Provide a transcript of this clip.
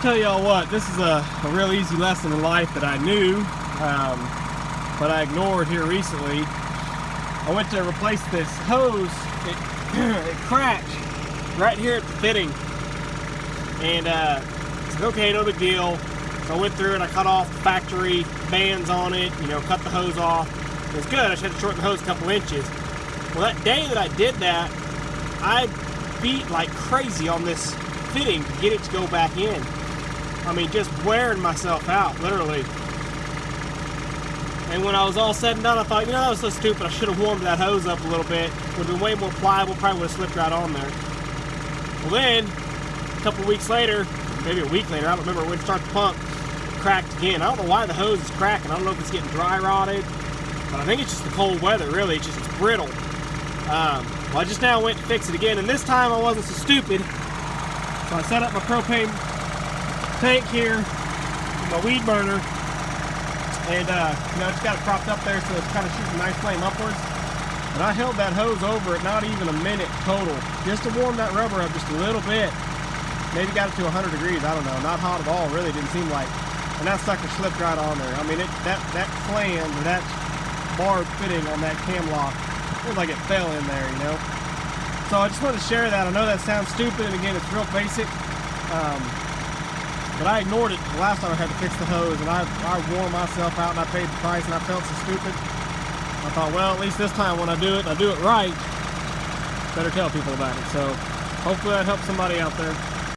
tell y'all what, this is a real easy lesson in life that I knew, but I ignored here recently. I went to replace this hose. It cracked right here at the fitting, and it's like, okay, no big deal. So I went through and I cut off the factory bands on it, you know, cut the hose off. It was good. I just had to shorten the hose a couple inches. Well, that day that I did that, I beat like crazy on this fitting to get it to go back in. I mean, just wearing myself out, literally. And when I was all said and done, I thought, you know, that was so stupid. I should have warmed that hose up a little bit. Would have been way more pliable, probably would have slipped right on there. Well then, a couple weeks later, maybe a week later, I don't remember, when it started to pump, it cracked again. I don't know why the hose is cracking. I don't know if it's getting dry rotted, but I think it's just the cold weather, really. It's brittle. Well, I just now went to fix it again, and this time I wasn't so stupid. So I set up my propane tank here with my weed burner, and you know, I just got it propped up there so it's kind of shooting a nice flame upwards. And I held that hose over at not even a minute total, just to warm that rubber up just a little bit. Maybe got it to 100 degrees, I don't know. Not hot at all, really, didn't seem like. And that sucker slipped right on there. I mean, that flange, or that barb fitting on that cam lock, it was like it fell in there, you know. So I just wanted to share that. I know that sounds stupid, and again, it's real basic. But I ignored it the last time I had to fix the hose, and I wore myself out, and I paid the price, and I felt so stupid. I thought, well, at least this time when I do it, and I do it right, better tell people about it. So hopefully that helps somebody out there.